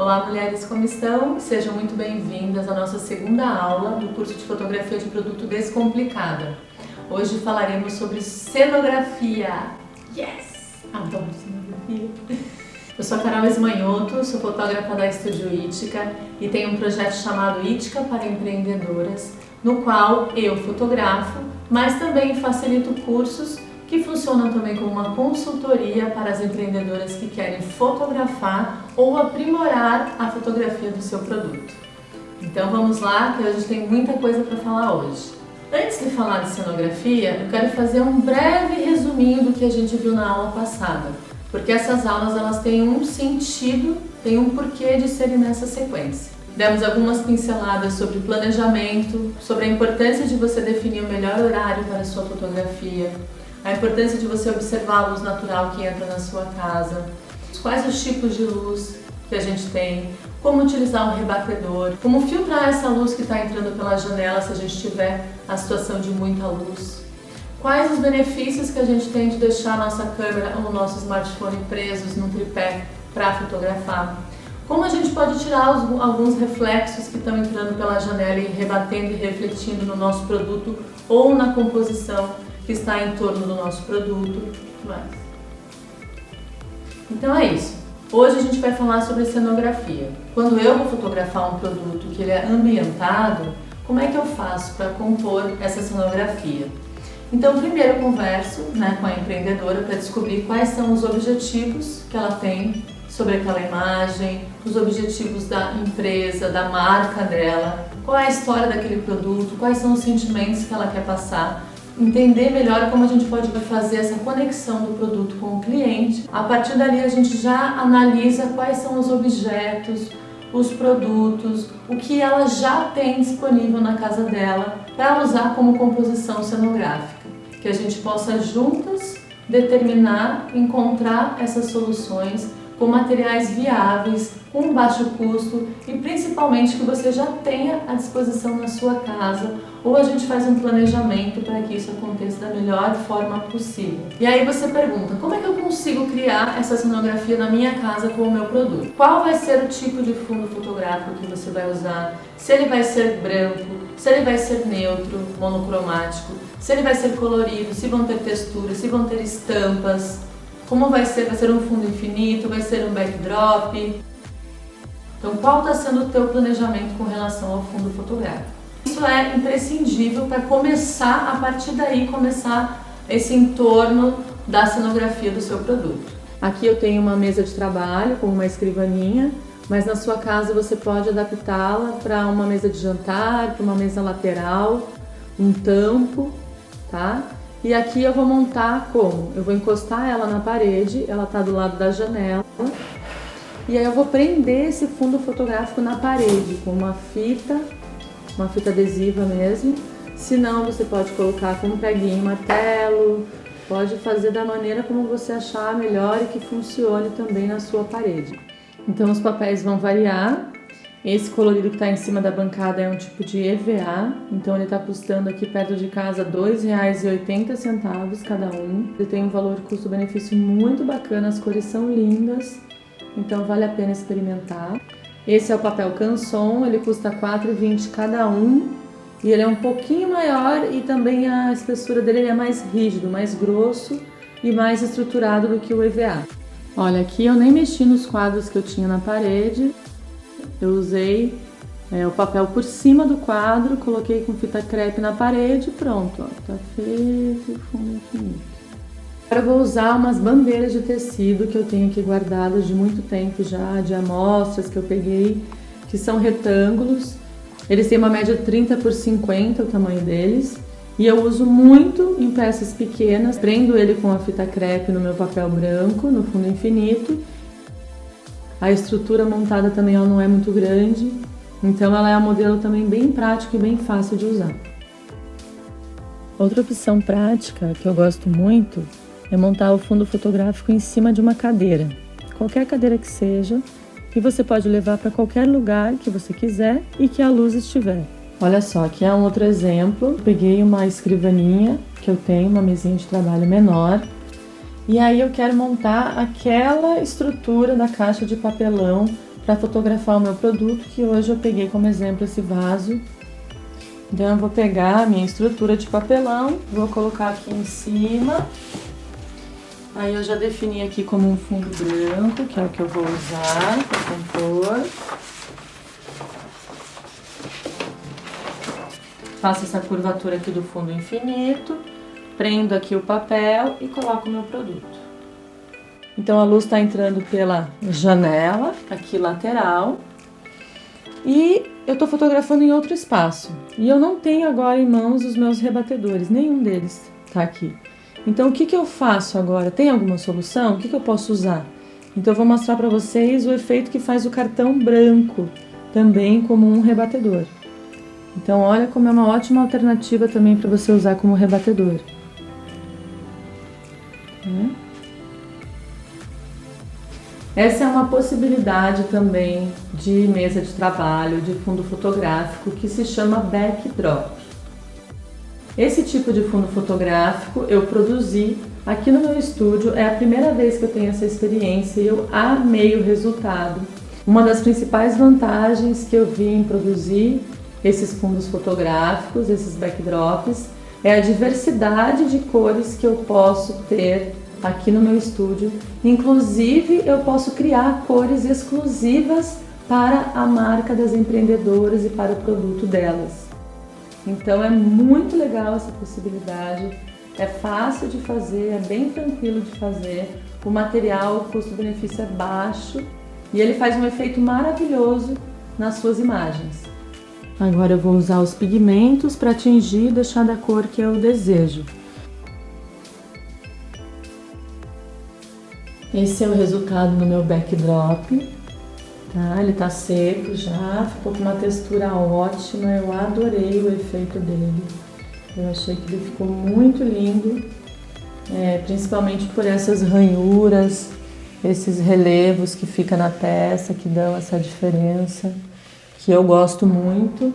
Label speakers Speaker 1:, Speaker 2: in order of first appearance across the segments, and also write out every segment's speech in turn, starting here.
Speaker 1: Olá mulheres, como estão? Sejam muito bem-vindas à nossa segunda aula do curso de Fotografia de Produto Descomplicada. Hoje falaremos sobre cenografia. Yes! Adoro cenografia! Eu sou a Carol Esmanhoto, sou fotógrafa da Estúdio Ítica e tenho um projeto chamado Ítica para Empreendedoras, no qual eu fotografo, mas também facilito cursos que funcionam também como uma consultoria para as empreendedoras que querem fotografar ou aprimorar a fotografia do seu produto. Então vamos lá, que a gente tem muita coisa para falar hoje. Antes de falar de cenografia, eu quero fazer um breve resuminho do que a gente viu na aula passada, porque essas aulas elas têm um sentido, têm um porquê de serem nessa sequência. Demos algumas pinceladas sobre planejamento, sobre a importância de você definir o melhor horário para a sua fotografia, a importância de você observar a luz natural que entra na sua casa, quais os tipos de luz que a gente tem, como utilizar um rebatedor, como filtrar essa luz que está entrando pela janela se a gente tiver a situação de muita luz, quais os benefícios que a gente tem de deixar a nossa câmera ou o nosso smartphone presos num tripé para fotografar, como a gente pode tirar alguns reflexos que estão entrando pela janela e rebatendo e refletindo no nosso produto ou na composição que está em torno do nosso produto. Então é isso. Hoje a gente vai falar sobre cenografia. Quando eu vou fotografar um produto que ele é ambientado, como é que eu faço para compor essa cenografia? Então primeiro eu converso com a empreendedora para descobrir quais são os objetivos que ela tem sobre aquela imagem, os objetivos da empresa, da marca dela, qual é a história daquele produto, quais são os sentimentos que ela quer passar, entender melhor como a gente pode fazer essa conexão do produto com o cliente. A partir dali a gente já analisa quais são os objetos, os produtos, o que ela já tem disponível na casa dela para usar como composição cenográfica, que a gente possa juntas determinar, encontrar essas soluções com materiais viáveis, com baixo custo e principalmente que você já tenha à disposição na sua casa, ou a gente faz um planejamento para que isso aconteça da melhor forma possível. E aí você pergunta, como é que eu consigo criar essa cenografia na minha casa com o meu produto? Qual vai ser o tipo de fundo fotográfico que você vai usar? Se ele vai ser branco, se ele vai ser neutro, monocromático, se ele vai ser colorido, se vão ter texturas, se vão ter estampas, como vai ser um fundo infinito, vai ser um backdrop. Então qual está sendo o teu planejamento com relação ao fundo fotográfico? Isso é imprescindível para começar, a partir daí, começar esse entorno da cenografia do seu produto. Aqui eu tenho uma mesa de trabalho com uma escrivaninha, mas na sua casa você pode adaptá-la para uma mesa de jantar, para uma mesa lateral, um tampo, tá? E aqui eu vou montar como? Eu vou encostar ela na parede, ela está do lado da janela, e aí eu vou prender esse fundo fotográfico na parede com uma fita adesiva mesmo. Se não, você pode colocar com um preguinho, martelo, pode fazer da maneira como você achar melhor e que funcione também na sua parede. Então os papéis vão variar. Esse colorido que está em cima da bancada é um tipo de EVA, então ele está custando aqui perto de casa R$ 2,80 cada um. Ele tem um valor custo-benefício muito bacana, as cores são lindas, então vale a pena experimentar. Esse é o papel Canson, ele custa R$ 4,20 cada um e ele é um pouquinho maior e também a espessura dele é mais rígido, mais grosso e mais estruturado do que o EVA. Olha, aqui eu nem mexi nos quadros que eu tinha na parede. Eu usei o papel por cima do quadro, coloquei com fita crepe na parede e pronto, ó, tá feito o fundo infinito. Agora eu vou usar umas bandeiras de tecido que eu tenho aqui guardadas de muito tempo já, de amostras que eu peguei, que são retângulos. Eles têm uma média de 30 por 50, o tamanho deles, e eu uso muito em peças pequenas. Prendo ele com a fita crepe no meu papel branco, no fundo infinito. A estrutura montada também ela não é muito grande, então ela é um modelo também bem prático e bem fácil de usar. Outra opção prática que eu gosto muito é montar o fundo fotográfico em cima de uma cadeira, qualquer cadeira que seja, e você pode levar para qualquer lugar que você quiser e que a luz estiver. Olha só, aqui é um outro exemplo. Peguei uma escrivaninha que eu tenho, uma mesinha de trabalho menor, e aí eu quero montar aquela estrutura da caixa de papelão para fotografar o meu produto, que hoje eu peguei como exemplo esse vaso. Então eu vou pegar a minha estrutura de papelão, vou colocar aqui em cima. Aí eu já defini aqui como um fundo branco, que é o que eu vou usar para compor. Faço essa curvatura aqui do fundo infinito, prendo aqui o papel e coloco o meu produto. Então a luz está entrando pela janela, aqui lateral, e eu estou fotografando em outro espaço. E eu não tenho agora em mãos os meus rebatedores, nenhum deles está aqui. Então o que eu faço agora? Tem alguma solução? O que eu posso usar? Então eu vou mostrar para vocês o efeito que faz o cartão branco, também como um rebatedor. Então olha como é uma ótima alternativa também para você usar como rebatedor. Essa é uma possibilidade também de mesa de trabalho, de fundo fotográfico, que se chama backdrop. Esse tipo de fundo fotográfico eu produzi aqui no meu estúdio, é a primeira vez que eu tenho essa experiência e eu amei o resultado. Uma das principais vantagens que eu vi em produzir esses fundos fotográficos, esses backdrops, é a diversidade de cores que eu posso ter aqui no meu estúdio. Inclusive, eu posso criar cores exclusivas para a marca das empreendedoras e para o produto delas. Então é muito legal essa possibilidade, é fácil de fazer, é bem tranquilo de fazer, o material, o custo-benefício é baixo e ele faz um efeito maravilhoso nas suas imagens. Agora eu vou usar os pigmentos para atingir e deixar da cor que eu desejo. Esse é o resultado do meu backdrop, tá? Ele tá seco já, ficou com uma textura ótima, eu adorei o efeito dele. Eu achei que ele ficou muito lindo, principalmente por essas ranhuras, esses relevos que ficam na testa, que dão essa diferença, que eu gosto muito.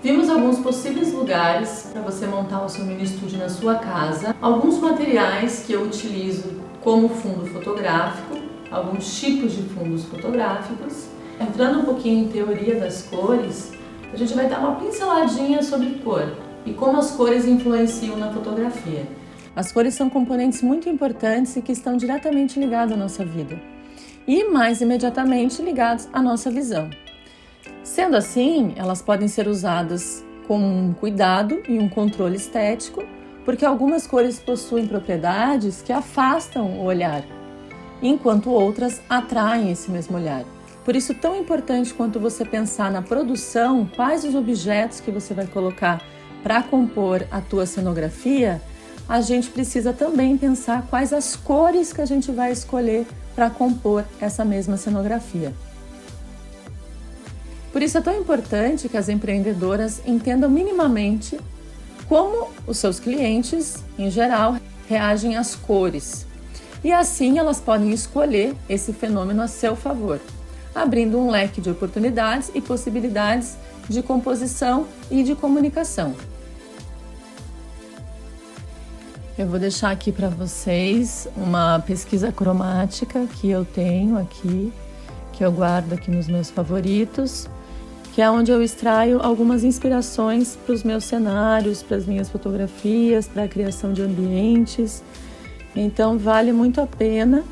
Speaker 1: Vimos alguns possíveis lugares para você montar o seu mini estúdio na sua casa, alguns materiais que eu utilizo como fundo fotográfico, alguns tipos de fundos fotográficos. Entrando um pouquinho em teoria das cores, a gente vai dar uma pinceladinha sobre cor e como as cores influenciam na fotografia. As cores são componentes muito importantes e que estão diretamente ligados à nossa vida e mais imediatamente ligados à nossa visão. Sendo assim, elas podem ser usadas com um cuidado e um controle estético, porque algumas cores possuem propriedades que afastam o olhar, enquanto outras atraem esse mesmo olhar. Por isso, tão importante quanto você pensar na produção, quais os objetos que você vai colocar para compor a tua cenografia, a gente precisa também pensar quais as cores que a gente vai escolher para compor essa mesma cenografia. Por isso é tão importante que as empreendedoras entendam minimamente como os seus clientes, em geral, reagem às cores. E assim elas podem escolher esse fenômeno a seu favor, abrindo um leque de oportunidades e possibilidades de composição e de comunicação. Eu vou deixar aqui para vocês uma pesquisa cromática que eu tenho aqui, que eu guardo aqui nos meus favoritos, que é onde eu extraio algumas inspirações para os meus cenários, para as minhas fotografias, para a criação de ambientes. Então vale muito a pena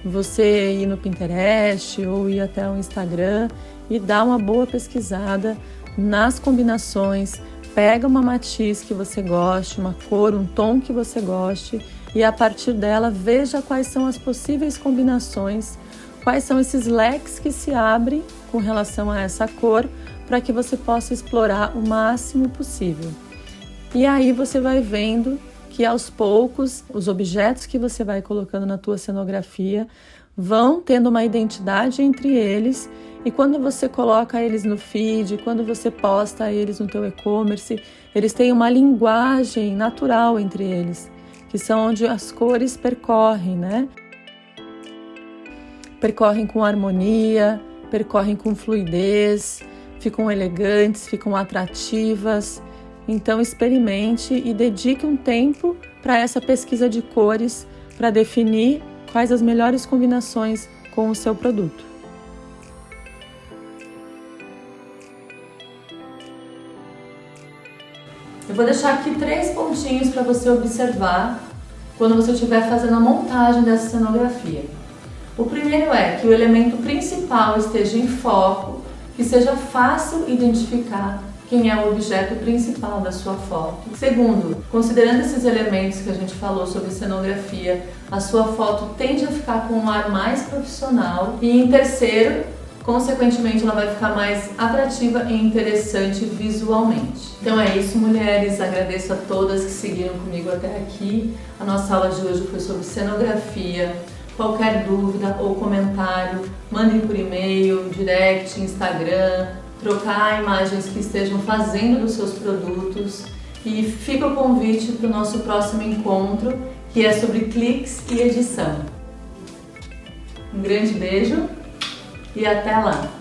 Speaker 1: você ir no Pinterest ou ir até o Instagram e dar uma boa pesquisada nas combinações. Pega uma matiz que você goste, uma cor, um tom que você goste e a partir dela veja quais são as possíveis combinações, quais são esses leques que se abrem com relação a essa cor para que você possa explorar o máximo possível. E aí você vai vendo que aos poucos os objetos que você vai colocando na tua cenografia vão tendo uma identidade entre eles e quando você coloca eles no feed, quando você posta eles no teu e-commerce, eles têm uma linguagem natural entre eles, que são onde as cores percorrem, né? Percorrem com harmonia, percorrem com fluidez, ficam elegantes, ficam atrativas. Então experimente e dedique um tempo para essa pesquisa de cores, para definir quais as melhores combinações com o seu produto. Eu vou deixar aqui 3 pontinhos para você observar quando você estiver fazendo a montagem dessa cenografia. O primeiro é que o elemento principal esteja em foco, que seja fácil identificar quem é o objeto principal da sua foto. Segundo, considerando esses elementos que a gente falou sobre cenografia, a sua foto tende a ficar com um ar mais profissional. E em terceiro, consequentemente, ela vai ficar mais atrativa e interessante visualmente. Então é isso, mulheres. Agradeço a todas que seguiram comigo até aqui. A nossa aula de hoje foi sobre cenografia. Qualquer dúvida ou comentário, mandem por e-mail, direct, Instagram, trocar imagens que estejam fazendo dos seus produtos. E fica o convite para o nosso próximo encontro, que é sobre cliques e edição. Um grande beijo e até lá!